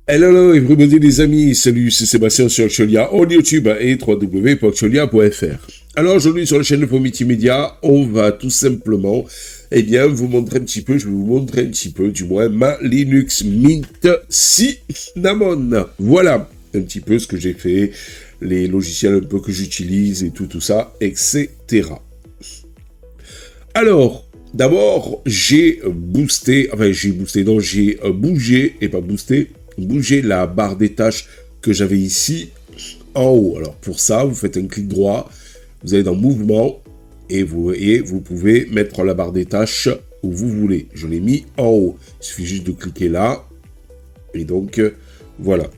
Hello everybody les amis, salut, c'est Sébastien sur Actualia, on YouTube et www.actualia.fr. Alors aujourd'hui sur la chaîne de Multimédia, on va tout simplement, vous montrer un petit peu, je vais vous montrer un petit peu, du moins, ma Linux Mint Cinnamon. Voilà un petit peu ce que j'ai fait, les logiciels un peu que j'utilise et tout ça, etc. Alors, d'abord, j'ai bougé, et pas boosté, bouger la barre des tâches que j'avais ici en haut. Alors pour ça, vous faites un clic droit, vous allez dans Mouvement et vous pouvez mettre la barre des tâches où vous voulez. Je l'ai mis en haut. Il suffit juste de cliquer là. Et donc, voilà.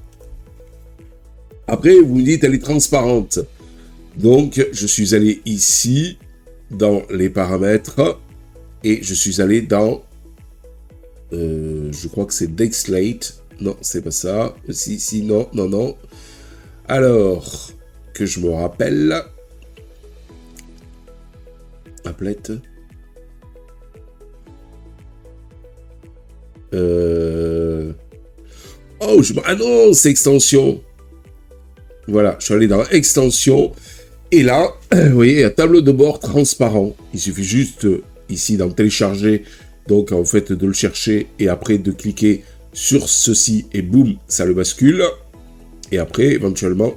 Après, vous me dites, elle est transparente. Donc, je suis allé ici, dans les paramètres, et je suis allé dans, je crois que c'est Dexlate. Non, c'est pas ça. Si, non. Alors, que je me rappelle. Applet. Oh, ah non, c'est extension. Voilà, je suis allé dans extension. Et là, vous voyez, un tableau de bord transparent. Il suffit juste, ici, d'en télécharger. Donc, en fait, de le chercher et après de cliquer sur ceci et boum, ça le bascule. Et après, éventuellement,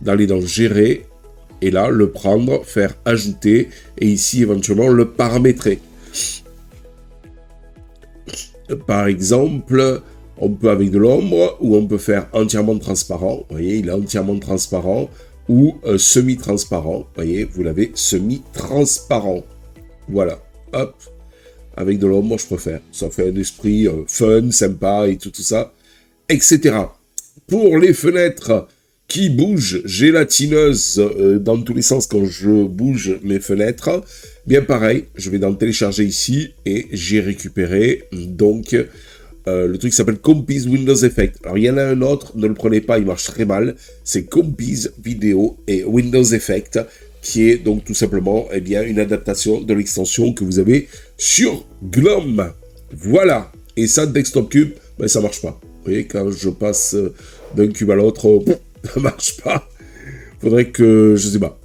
d'aller dans gérer et là, le prendre, faire ajouter et ici, éventuellement, le paramétrer. Par exemple, on peut avec de l'ombre ou on peut faire entièrement transparent. Vous voyez, il est entièrement transparent ou semi-transparent. Vous voyez, vous l'avez semi-transparent. Voilà, hop. Avec de l'ombre, je préfère. Ça fait un esprit fun, sympa et tout ça, etc. Pour les fenêtres qui bougent, gélatineuses dans tous les sens quand je bouge mes fenêtres, bien pareil, je vais dans télécharger ici et j'ai récupéré donc le truc qui s'appelle Compiz Windows Effect. Alors il y en a un autre, ne le prenez pas, il marche très mal. C'est Compiz Vidéo et Windows Effect, qui est donc tout simplement une adaptation de l'extension que vous avez sur GNOME. Voilà. Et ça, Desktop Cube, ça marche pas. Vous voyez, quand je passe d'un cube à l'autre, ça marche pas. Faudrait que, je sais pas.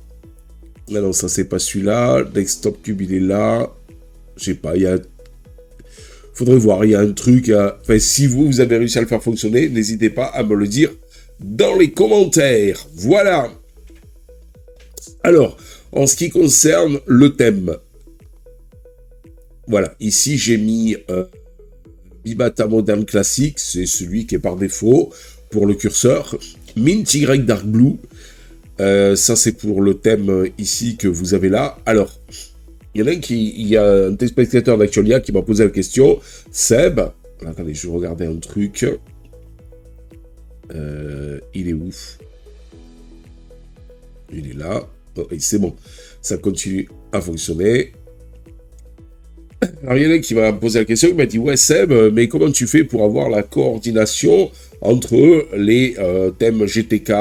Non, ça c'est pas celui-là. Desktop Cube, il est là. Je sais pas, il y a... Faudrait voir, il y a un truc... Enfin, si vous avez réussi à le faire fonctionner, n'hésitez pas à me le dire dans les commentaires. Voilà. Alors, en ce qui concerne le thème, voilà, ici j'ai mis Bibata Modern Classic, c'est celui qui est par défaut pour le curseur. Mint Y Dark Blue, ça c'est pour le thème ici que vous avez là. Alors, il y a un téléspectateur d'Actualia qui m'a posé la question, Seb, attendez, je vais regarder un truc, il est où? Il est là. Oh, c'est bon, ça continue à fonctionner. Alors, il y en a qui m'a posé la question, il m'a dit, ouais Seb, mais comment tu fais pour avoir la coordination entre les thèmes GTK,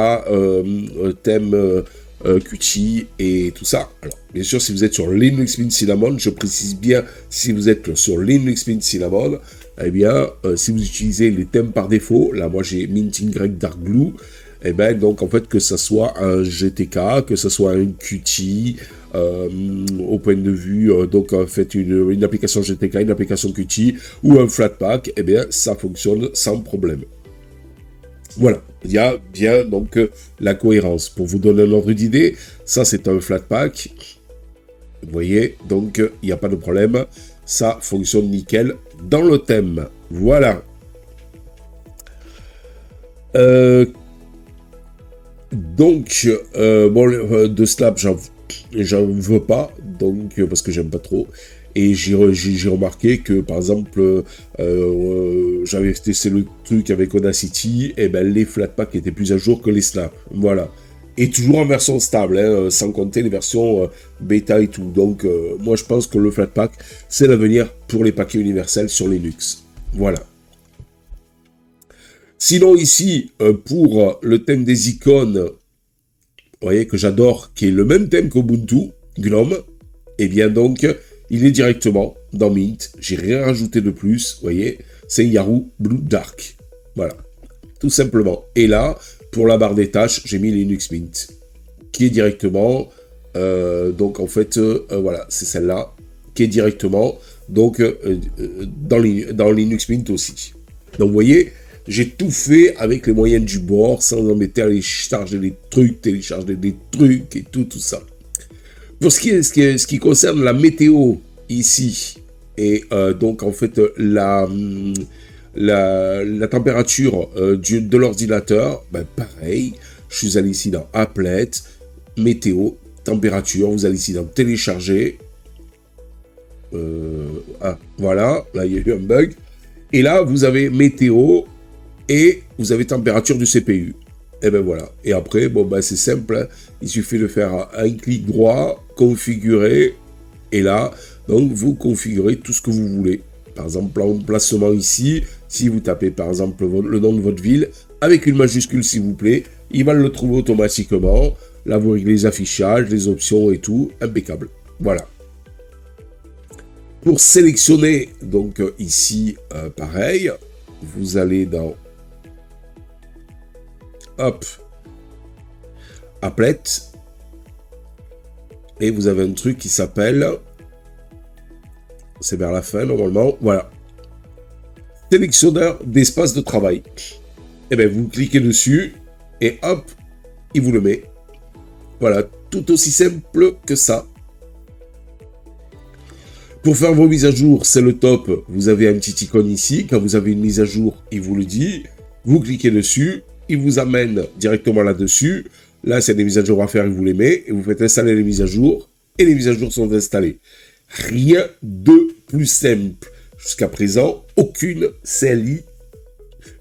thèmes Qt et tout ça? Alors, bien sûr, si vous êtes sur Linux Mint Cinnamon, je précise bien, si vous êtes sur Linux Mint Cinnamon, eh bien, si vous utilisez les thèmes par défaut, là, moi j'ai Mint Y Dark Blue, donc en fait que ça soit un GTK, que ça soit un Qt, au point de vue, donc faites une application GTK, une application Qt ou un Flatpak, ça fonctionne sans problème. Voilà, il y a bien donc la cohérence. Pour vous donner un ordre d'idée, ça c'est un Flatpak, vous voyez, donc il n'y a pas de problème, ça fonctionne nickel dans le thème. Voilà. Donc, de Slab, j'en veux pas, donc, parce que j'aime pas trop. Et j'ai remarqué que, par exemple, j'avais testé le truc avec Audacity, et les Flatpak étaient plus à jour que les Slab. Voilà. Et toujours en version stable, hein, sans compter les versions bêta et tout. Donc, moi, je pense que le Flatpak, c'est l'avenir pour les paquets universels sur Linux. Voilà. Sinon ici, pour le thème des icônes, vous voyez que j'adore, qui est le même thème qu'Ubuntu, GNOME, et bien donc, il est directement dans Mint. J'ai rien rajouté de plus, vous voyez, c'est Yahoo Blue Dark. Voilà. tout simplement. Et là, pour la barre des tâches, j'ai mis Linux Mint, qui est directement, donc en fait, voilà, c'est celle-là, qui est directement, donc, dans Linux Mint aussi. Donc, vous voyez, j'ai tout fait avec les moyens du bord, sans embêter à télécharger des trucs et tout ça. Pour ce qui concerne la météo ici, et donc en fait la température de l'ordinateur, ben pareil, je suis allé ici dans Applet, météo, température, vous allez ici dans télécharger, voilà, là il y a eu un bug, et là vous avez météo, et vous avez température du CPU. Et ben voilà. Et après, bon ben c'est simple, hein. Il suffit de faire un clic droit, configurer, et là, donc vous configurez tout ce que vous voulez. Par exemple, l'emplacement ici, si vous tapez par exemple le nom de votre ville, avec une majuscule s'il vous plaît, il va le trouver automatiquement. Là, vous réglez les affichages, les options et tout, impeccable. Voilà. Pour sélectionner, donc ici, pareil, vous allez dans hop, Applet, et vous avez un truc qui s'appelle, c'est vers la fin normalement, voilà, sélectionneur d'espace de travail. Et bien vous cliquez dessus, et hop, il vous le met. Voilà, tout aussi simple que ça. Pour faire vos mises à jour, c'est le top, vous avez un petit icône ici, quand vous avez une mise à jour, il vous le dit, vous cliquez dessus, il vous amène directement là-dessus. Là, c'est des mises à jour à faire, il vous les met, et vous faites installer les mises à jour, et les mises à jour sont installées. Rien de plus simple. Jusqu'à présent, aucune CLI.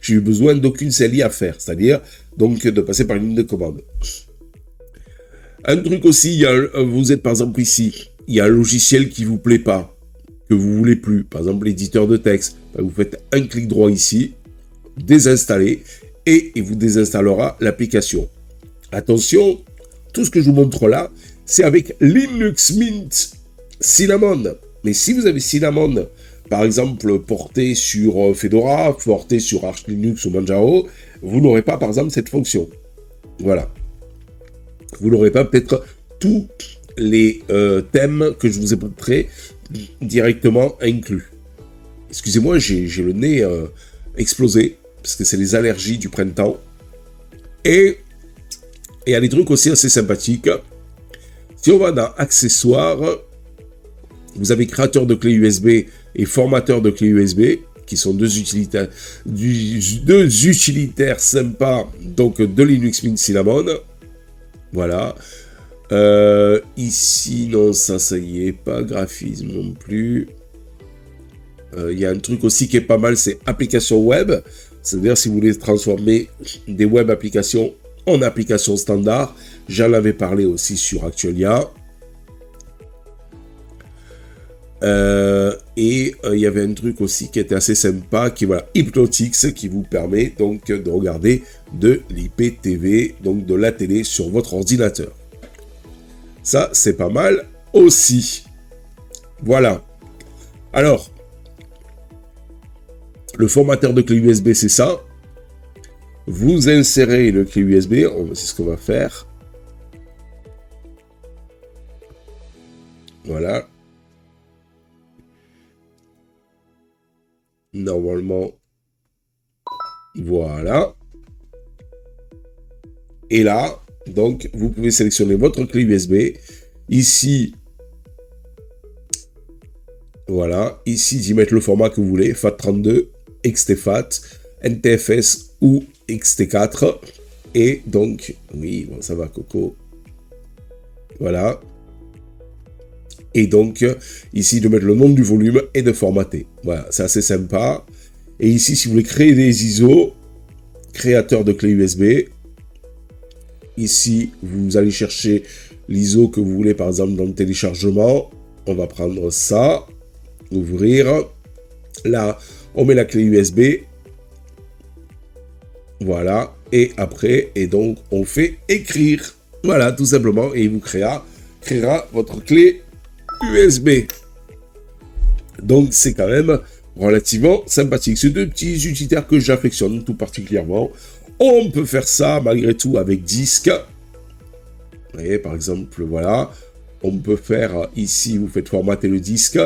J'ai eu besoin d'aucune CLI à faire, c'est-à-dire donc de passer par une ligne de commande. Un truc aussi, vous êtes par exemple ici, il y a un logiciel qui vous plaît pas, que vous voulez plus, par exemple l'éditeur de texte. Vous faites un clic droit ici, désinstaller, et il vous désinstallera l'application. Attention, tout ce que je vous montre là, c'est avec Linux Mint Cinnamon. Mais si vous avez Cinnamon, par exemple, porté sur Fedora, porté sur Arch Linux ou Manjaro, vous n'aurez pas, par exemple, cette fonction. Voilà. Vous n'aurez pas peut-être tous les thèmes que je vous ai montrés directement inclus. Excusez-moi, j'ai le nez explosé, parce que c'est les allergies du printemps. Et il y a des trucs aussi assez sympathiques. Si on va dans Accessoires, vous avez créateur de clés USB et formateur de clés USB, qui sont deux utilitaires sympas, donc de Linux Mint Cinnamon. Voilà. Ici, non, ça y est, pas graphisme non plus. Il y a un truc aussi qui est pas mal, c'est application web. C'est-à-dire si vous voulez transformer des web applications en applications standard. J'en avais parlé aussi sur Actualia. Et il y avait un truc aussi qui était assez sympa, qui voilà, Hypnotix, qui vous permet donc de regarder de l'IPTV, donc de la télé sur votre ordinateur. Ça, c'est pas mal aussi. Voilà. Alors, le formateur de clé USB, c'est ça. Vous insérez le clé USB, c'est ce qu'on va faire. Voilà. Normalement, voilà. Et là, donc, vous pouvez sélectionner votre clé USB. Ici, voilà. Ici, d'y mettre le format que vous voulez. FAT32, XTFAT, NTFS ou XT4. Et donc, oui, bon, ça va, Coco. Voilà. Et donc, ici, de mettre le nom du volume et de formater. Voilà, c'est assez sympa. Et ici, si vous voulez créer des ISO, créateur de clé USB. Ici, vous allez chercher l'ISO que vous voulez, par exemple, dans le téléchargement. On va prendre ça, ouvrir. Là, on met la clé USB. Voilà. Et après, et donc, on fait écrire. Voilà, tout simplement. Et il vous créera votre clé USB. Donc, c'est quand même relativement sympathique. C'est deux petits utilitaires que j'affectionne tout particulièrement. On peut faire ça malgré tout avec disque. Vous voyez, par exemple, voilà. On peut faire ici, vous faites formater le disque.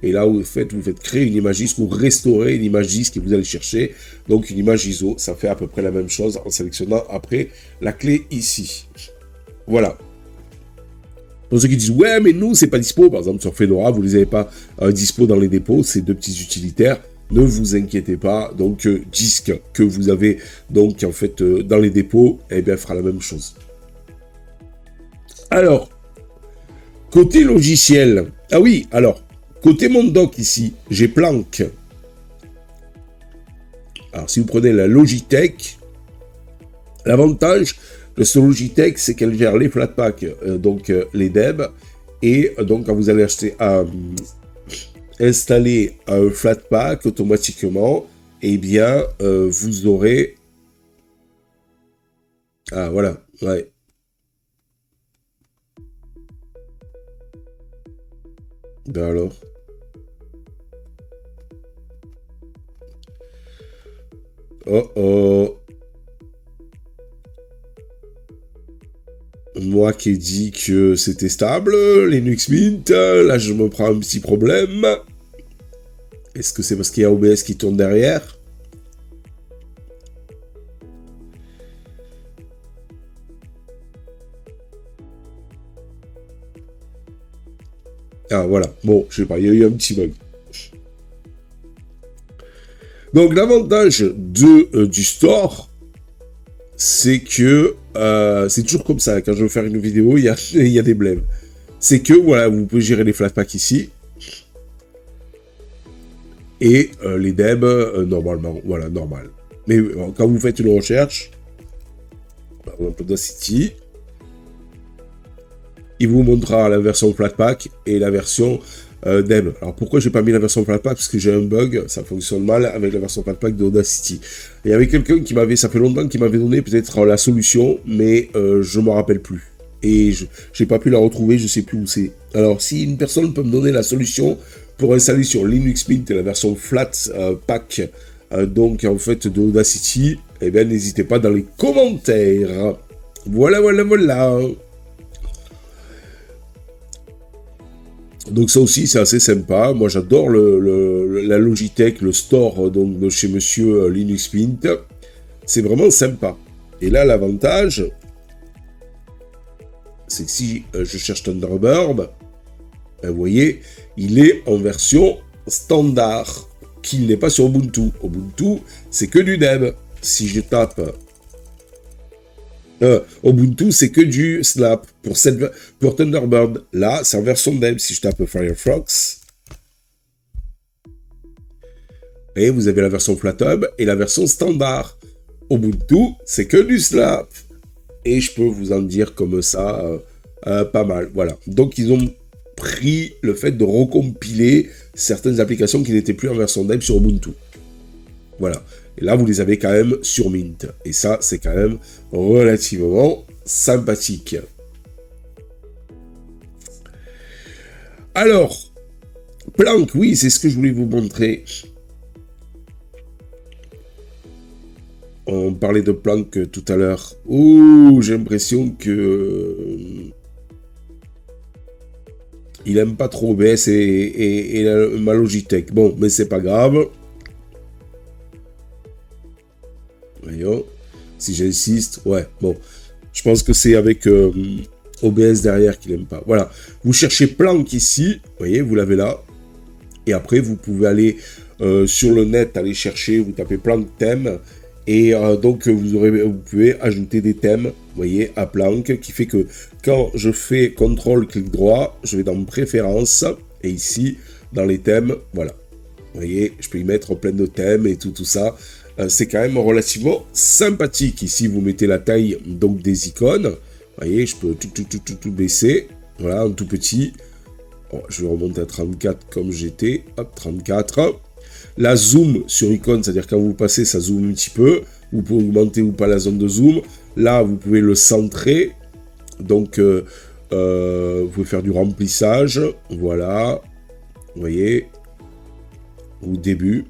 Et là, vous faites créer une image disque ou restaurer une image disque et vous allez chercher donc une image ISO. Ça fait à peu près la même chose en sélectionnant après la clé ici. Voilà. Pour ceux qui disent, ouais, mais nous, c'est pas dispo. Par exemple, sur Fedora, vous les avez pas dispo dans les dépôts. Ces deux petits utilitaires. Ne vous inquiétez pas. Donc, disque que vous avez donc en fait dans les dépôts, eh bien, fera la même chose. Alors, côté logiciel. Ah oui, alors. Côté mon doc ici, j'ai Planck. Alors, si vous prenez la Logitech, l'avantage de ce Logitech, c'est qu'elle gère les Flatpak, donc les DEB, et donc quand vous allez installer un Flatpak automatiquement, eh bien, vous aurez... Ah, voilà, ouais. Ben alors... Oh oh. Moi qui ai dit que c'était stable, Linux Mint, là je me prends un petit problème. Est-ce que c'est parce qu'il y a OBS qui tourne derrière? Ah voilà, bon, je sais pas, il y a eu un petit bug. Donc l'avantage du store, c'est que c'est toujours comme ça. Quand je veux faire une vidéo, il y a des blèmes. C'est que voilà, vous pouvez gérer les Flatpak ici et les DEB normalement, voilà, normal. Mais quand vous faites une recherche, par exemple Audacity, il vous montrera la version Flatpak et la version DEB. Alors pourquoi j'ai pas mis la version Flatpak? Parce que j'ai un bug, ça fonctionne mal avec la version Flatpak d'Audacity. Il y avait quelqu'un qui m'avait, ça fait longtemps qu'il m'avait donné peut-être la solution, mais je me rappelle plus. Et je n'ai pas pu la retrouver, je sais plus où c'est. Alors si une personne peut me donner la solution pour installer sur Linux Mint la version Flatpak, donc en fait d'Audacity, eh bien n'hésitez pas dans les commentaires. Voilà, voilà, voilà. Donc ça aussi c'est assez sympa. Moi j'adore la Logitech, le store donc de chez Monsieur Linux Mint. C'est vraiment sympa. Et là l'avantage, c'est que si je cherche Thunderbird, ben, vous voyez, il est en version standard, qu'il n'est pas sur Ubuntu. Ubuntu, c'est que du dev. Si je tape Ubuntu, c'est que du Snap. Pour Thunderbird, là, c'est en version dev. Si je tape Firefox, et vous avez la version FlatHub et la version standard. Ubuntu, c'est que du Snap. Et je peux vous en dire comme ça pas mal. Voilà. Donc, ils ont pris le fait de recompiler certaines applications qui n'étaient plus en version dev sur Ubuntu. Voilà. Et là, vous les avez quand même sur Mint. Et ça, c'est quand même relativement sympathique. Alors, Planck, oui, c'est ce que je voulais vous montrer. On parlait de Planck tout à l'heure. Ouh, j'ai l'impression que... il aime pas trop OBS et ma Logitech. Bon, mais c'est pas grave. Voyons. Si j'insiste, ouais, bon. Je pense que c'est avec OBS derrière qu'il aime pas. Voilà. Vous cherchez Planck ici. Vous voyez, vous l'avez là. Et après, vous pouvez aller sur le net, aller chercher, vous tapez Planck thème. Et donc, vous pouvez ajouter des thèmes, vous voyez, à Planck, qui fait que quand je fais CTRL, clic droit, je vais dans Préférences, et ici, dans les thèmes, voilà. Vous voyez, je peux y mettre plein de thèmes et tout ça. C'est quand même relativement sympathique. Ici, vous mettez la taille donc des icônes. Vous voyez, je peux tout baisser. Voilà, en tout petit. Bon, je vais remonter à 34 comme j'étais. Hop, 34. La zoom sur icône, c'est-à-dire quand vous passez, ça zoome un petit peu. Vous pouvez augmenter ou pas la zone de zoom. Là, vous pouvez le centrer. Donc, vous pouvez faire du remplissage. Voilà. Vous voyez. ou début,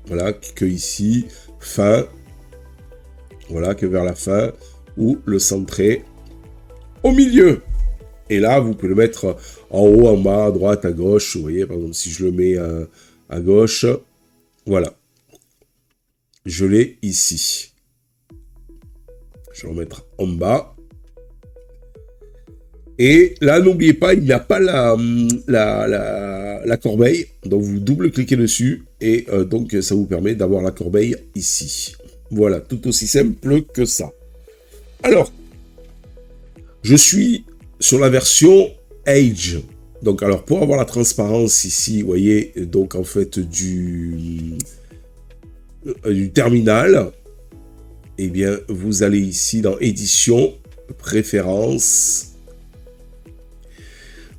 voilà, que ici, fin, voilà, que vers la fin, ou le centrer au milieu. Et là, vous pouvez le mettre en haut, en bas, à droite, à gauche. Vous voyez, par exemple, si je le mets à gauche, voilà. Je l'ai ici. Je vais le mettre en bas. Et là, n'oubliez pas, il n'y a pas la corbeille. Donc, vous double-cliquez dessus. Et donc, ça vous permet d'avoir la corbeille ici. Voilà, tout aussi simple que ça. Alors, je suis sur la version Edge. Donc, alors, pour avoir la transparence ici, vous voyez, donc, en fait, du terminal, eh bien, vous allez ici dans Édition, Préférences.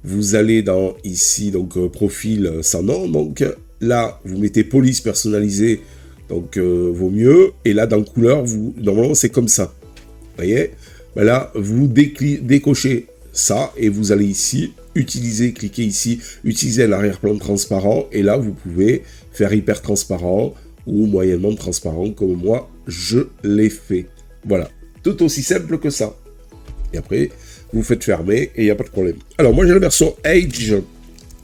Vous allez dans ici, donc profil sans nom. Donc là, vous mettez police personnalisée, donc vaut mieux. Et là, dans couleur, normalement, c'est comme ça. Vous voyez, ben là, vous décochez ça et vous allez ici, utiliser, cliquez ici, utiliser l'arrière-plan transparent. Et là, vous pouvez faire hyper transparent ou moyennement transparent, comme moi, je l'ai fait. Voilà, tout aussi simple que ça. Et après, vous faites fermer et il n'y a pas de problème. Alors, moi, j'ai la version Edge,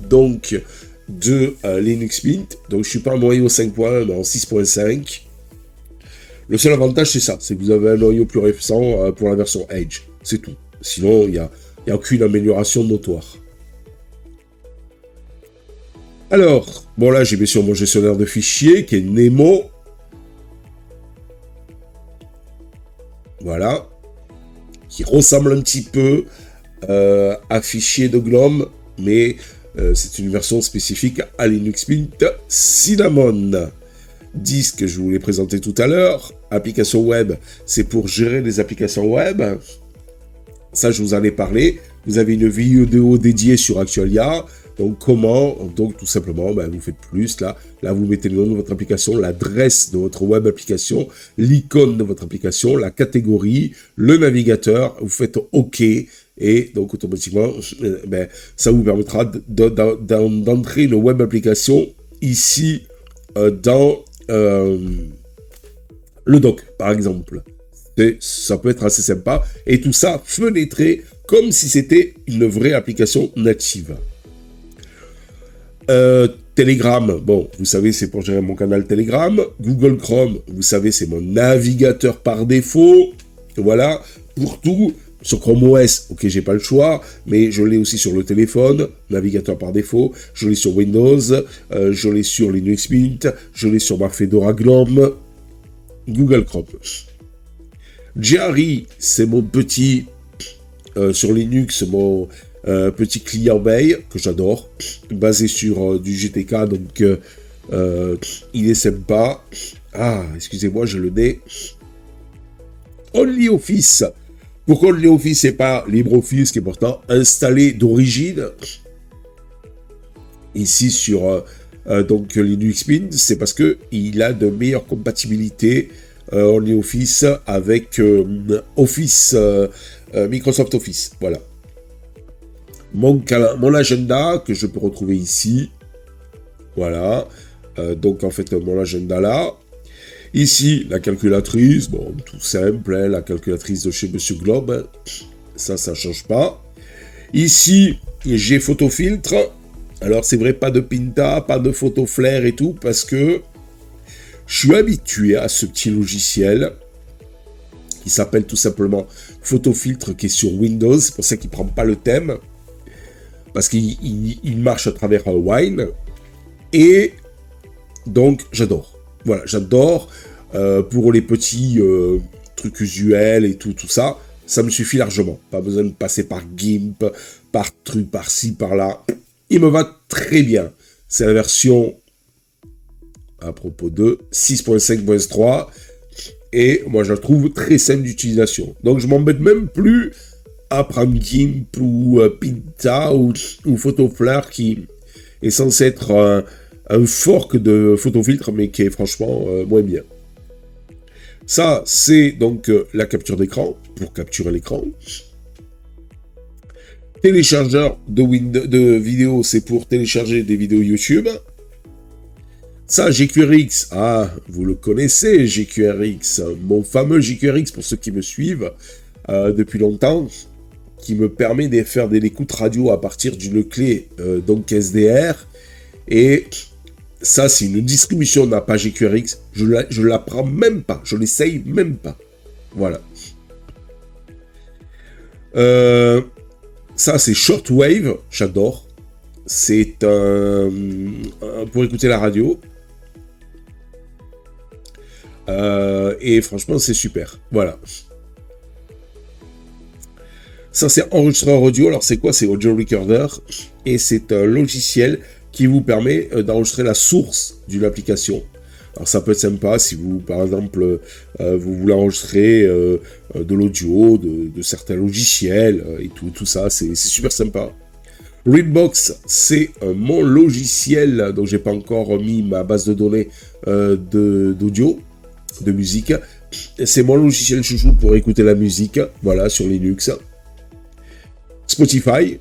donc, de Linux Mint. Donc, je ne suis pas en noyau 5.1, mais en 6.5. Le seul avantage, c'est ça. C'est que vous avez un noyau plus récent pour la version Edge. C'est tout. Sinon, il n'y a aucune amélioration notoire. Alors, bon, là, j'ai bien sûr mon gestionnaire de fichiers, qui est Nemo. Voilà. Qui ressemble un petit peu à fichier de GNOME, mais c'est une version spécifique à Linux Mint Cinnamon. Disque, je vous l'ai présenté tout à l'heure. Application web, c'est pour gérer les applications web. Ça, je vous en ai parlé. Vous avez une vidéo dédiée sur Actualia. Donc, comment? Donc, tout simplement, ben, vous faites plus. Là, vous mettez le nom de votre application, l'adresse de votre web application, l'icône de votre application, la catégorie, le navigateur. Vous faites OK. Et donc, automatiquement, ben, ça vous permettra d'entrer une web application ici dans le doc, par exemple. Ça peut être assez sympa. Et tout ça fenêtré comme si c'était une vraie application native. Telegram, bon, vous savez, c'est pour gérer mon canal Telegram. Google Chrome, vous savez, c'est mon navigateur par défaut. Voilà, pour tout. Sur Chrome OS, ok, j'ai pas le choix, mais je l'ai aussi sur le téléphone, navigateur par défaut. Je l'ai sur Windows, je l'ai sur Linux Mint, je l'ai sur ma Fedora GNOME, Google Chrome. Jerry, c'est mon petit, sur Linux, mon petit client mail que j'adore, basé sur du GTK, donc il est sympa. Ah, excusez-moi, j'ai le nez. OnlyOffice. Pourquoi OnlyOffice et pas LibreOffice, qui est pourtant installé d'origine ici sur donc Linux Mint, c'est parce que il a de meilleures compatibilités OnlyOffice avec Office, Microsoft Office. Voilà. Mon agenda que je peux retrouver ici. Voilà. Donc en fait mon agenda là. Ici la calculatrice, bon tout simple, hein, la calculatrice de chez Monsieur Globe. Ça change pas. Ici j'ai photofiltre. Alors c'est vrai, pas de Pinta, pas de PhotoFlair et tout, parce que je suis habitué à ce petit logiciel qui s'appelle tout simplement Photofiltre, qui est sur Windows. C'est pour ça qu'il ne prend pas le thème, parce qu'il marche à travers Wine. Et donc j'adore. Voilà, j'adore. Pour les petits trucs usuels et tout ça, ça me suffit largement. Pas besoin de passer par GIMP, par truc, par-ci, par-là. Il me va très bien. C'est la version, à propos de 6.5.3, et moi je la trouve très simple d'utilisation. Donc je m'embête même plus à prendre GIMP ou Pinta ou PhotoFlair, qui est censé être un fork de photofiltre, mais qui est franchement moins bien. Ça, c'est donc la capture d'écran, pour capturer l'écran. Téléchargeur de vidéos, c'est pour télécharger des vidéos YouTube. Ça, GQRX, ah, vous le connaissez, GQRX, mon fameux GQRX pour ceux qui me suivent depuis longtemps, qui me permet de faire de l'écoute radio à partir d'une clé donc SDR. Et ça, c'est une distribution n'a pas GQRX, je la prends même pas, je l'essaye même pas. Voilà. Ça, c'est Shortwave, j'adore. C'est pour écouter la radio. Et franchement, c'est super. Voilà. Ça, c'est enregistreur audio. Alors, c'est quoi? C'est Audio Recorder. Et c'est un logiciel qui vous permet d'enregistrer la source d'une application. Alors, ça peut être sympa si vous, par exemple, vous voulez enregistrer de l'audio, de certains logiciels et tout ça. C'est super sympa. Readbox, c'est mon logiciel, donc j'ai pas encore mis ma base de données d'audio, de musique. C'est mon logiciel chouchou pour écouter la musique, voilà, sur Linux. Spotify.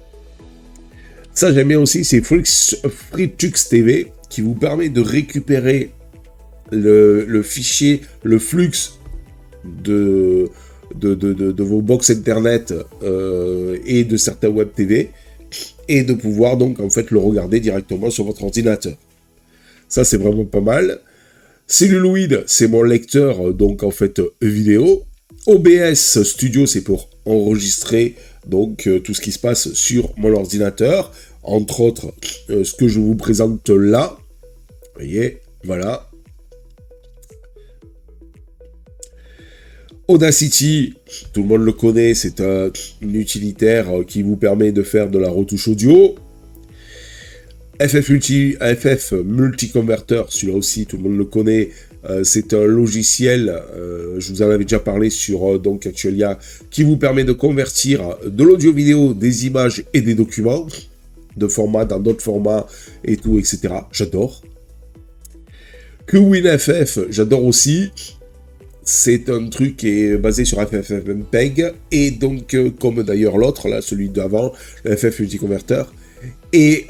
Ça, j'aime bien aussi, c'est FreeTux TV, qui vous permet de récupérer le fichier, le flux de vos box internet et de certains web TV, et de pouvoir donc en fait le regarder directement sur votre ordinateur. Ça, c'est vraiment pas mal. Celluloid, c'est mon lecteur donc en fait vidéo. OBS Studio, c'est pour enregistrer donc tout ce qui se passe sur mon ordinateur, entre autres ce que je vous présente là. Vous voyez, voilà. Audacity, tout le monde le connaît, c'est un utilitaire qui vous permet de faire de la retouche audio. FF Multiconverter, celui-là aussi, tout le monde le connaît, c'est un logiciel, je vous en avais déjà parlé sur donc Actualia, qui vous permet de convertir de l'audio-vidéo, des images et des documents, de format dans d'autres formats et tout, etc. J'adore. QWinFF, j'adore aussi. C'est un truc qui est basé sur FFmpeg, et donc, comme d'ailleurs l'autre, là, celui d'avant, le FF Multiconverter. Et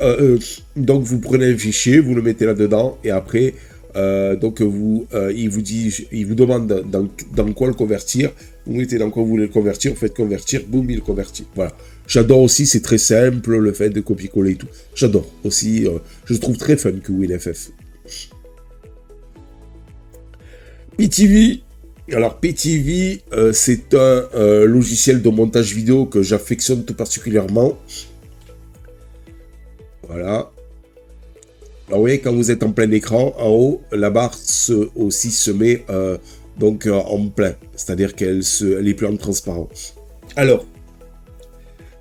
donc, vous prenez un fichier, vous le mettez là-dedans, et après, donc, il vous demande dans quoi le convertir. Vous mettez dans quoi vous voulez le convertir, vous faites convertir, boum, il le convertit. Voilà. J'adore aussi, c'est très simple, le fait de copier-coller et tout. J'adore aussi, je trouve très fun que WinFF. PTV. Alors, PTV, c'est un logiciel de montage vidéo que j'affectionne tout particulièrement. Voilà. Alors, vous voyez, quand vous êtes en plein écran, en haut, la barre aussi se met donc en plein. C'est-à-dire qu'elle est plus en transparence. Alors,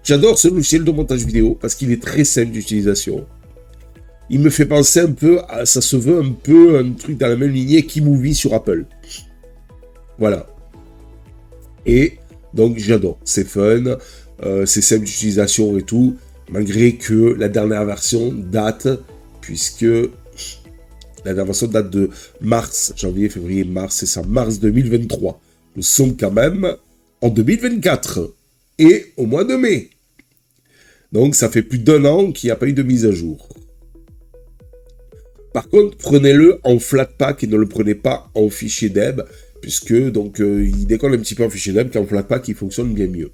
j'adore ce logiciel de montage vidéo parce qu'il est très simple d'utilisation. Il me fait penser un peu, ça se veut un peu un truc dans la même lignée qu'Imovie sur Apple. Voilà. Et donc j'adore, c'est fun, c'est simple d'utilisation et tout, malgré que la dernière version date, puisque la dernière version date de mars, janvier, février, mars, c'est ça, mars 2023. Nous sommes quand même en 2024 et au mois de mai. Donc ça fait plus d'1 an qu'il n'y a pas eu de mise à jour. Par contre, prenez-le en Flatpak et ne le prenez pas en fichier DEB, puisque donc il décolle un petit peu en fichier DEB qu'en Flatpak il fonctionne bien mieux.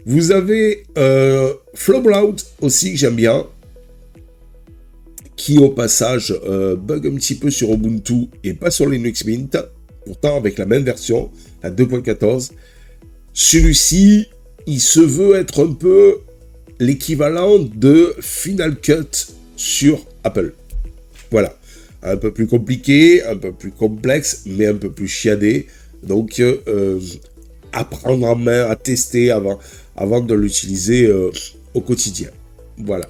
Vous avez Flowblout aussi que j'aime bien, qui au passage bug un petit peu sur Ubuntu et pas sur Linux Mint, pourtant avec la même version, la 2.14. Celui-ci, il se veut être un peu l'équivalent de Final Cut sur Apple. Voilà. Un peu plus compliqué, un peu plus complexe, mais un peu plus chiadé. Donc, à prendre en main, à tester avant de l'utiliser au quotidien. Voilà.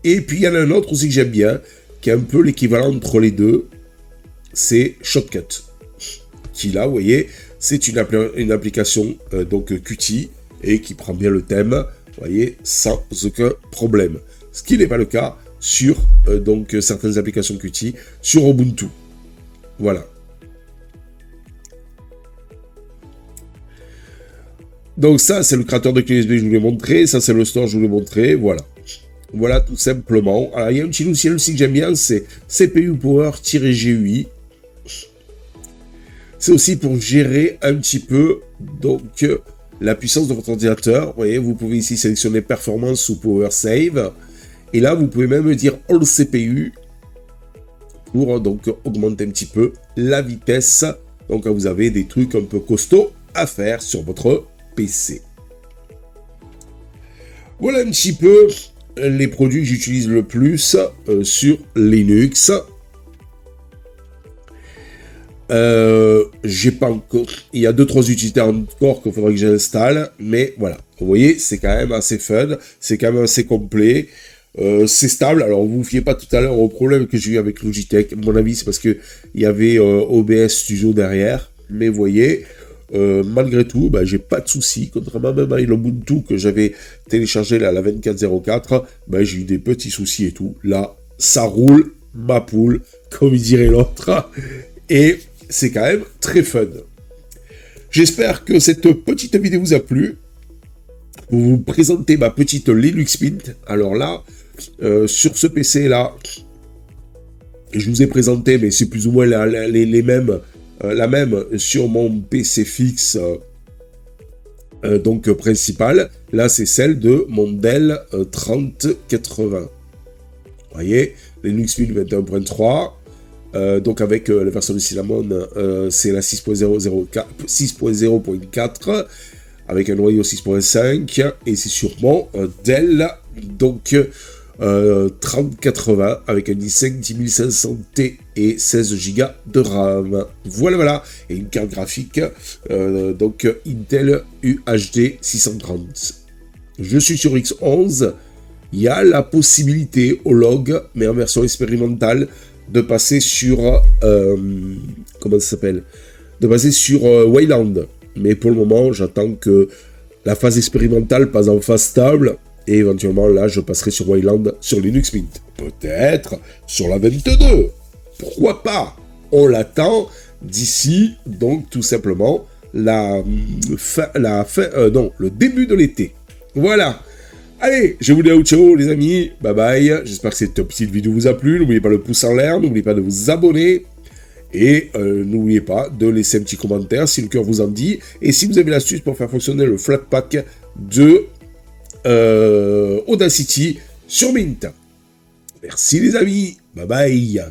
Et puis, il y en a un autre aussi que j'aime bien, qui est un peu l'équivalent entre les deux. C'est Shotcut. Qui, là, vous voyez, c'est une application donc Qt, et qui prend bien le thème, vous voyez, sans aucun problème. Ce qui n'est pas le cas sur donc certaines applications Qt sur Ubuntu. Voilà. Donc ça, c'est le créateur de clé USB, je vous l'ai montré. Ça, c'est le store, je vous l'ai montré. Voilà. Voilà, tout simplement. Alors, il y a un petit logiciel aussi que j'aime bien, c'est CPU Power-GUI. C'est aussi pour gérer un petit peu donc la puissance de votre ordinateur. Vous voyez, vous pouvez ici sélectionner Performance ou Power Save. Et là, vous pouvez même dire All CPU pour donc augmenter un petit peu la vitesse. Donc, vous avez des trucs un peu costauds à faire sur votre PC. Voilà un petit peu les produits que j'utilise le plus sur Linux. J'ai pas encore. Il y a 2-3 utilités encore qu'il faudrait que j'installe, mais voilà. Vous voyez, c'est quand même assez fun, c'est quand même assez complet. C'est stable. Alors, vous vous fiez pas tout à l'heure au problème que j'ai eu avec Logitech. À mon avis, c'est parce que il y avait OBS Studio derrière. Mais vous voyez, malgré tout, bah, j'ai pas de soucis. Contrairement même à l'Ubuntu que j'avais téléchargé là, la 24.04, bah, j'ai eu des petits soucis et tout. Là, ça roule, ma poule, comme il dirait l'autre. Et c'est quand même très fun. J'espère que cette petite vidéo vous a plu. Pour vous présenter ma petite Linux Mint. Alors là, sur ce PC là, je vous ai présenté, mais c'est plus ou moins les mêmes, la même sur mon PC fixe donc principal. Là, c'est celle de mon Dell 3080. Vous voyez, Linux Mint 21.3. Donc avec la version de Cinnamon, c'est la 6.0.4 avec un noyau 6.5 et c'est sûrement un Dell donc 3080 avec un i5 10500T et 16 Go de RAM. Voilà, et une carte graphique donc Intel UHD 630. Je suis sur X11. Il y a la possibilité au log, mais en version expérimentale, de passer sur comment ça s'appelle, de passer sur Wayland. Mais pour le moment, j'attends que la phase expérimentale passe en phase stable. Et éventuellement, là, je passerai sur Wayland sur Linux Mint. Peut-être sur la 22. Pourquoi pas? On l'attend d'ici, donc, tout simplement, le début de l'été. Voilà. Allez, je vous dis ciao, les amis. Bye bye. J'espère que cette petite vidéo vous a plu. N'oubliez pas le pouce en l'air. N'oubliez pas de vous abonner. Et n'oubliez pas de laisser un petit commentaire si le cœur vous en dit. Et si vous avez l'astuce pour faire fonctionner le Flatpak de Audacity sur Mint. Merci les amis. Bye bye.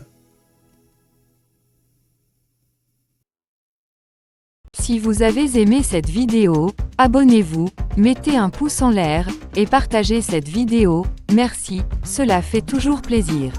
Si vous avez aimé cette vidéo, abonnez-vous, mettez un pouce en l'air et partagez cette vidéo. Merci, cela fait toujours plaisir.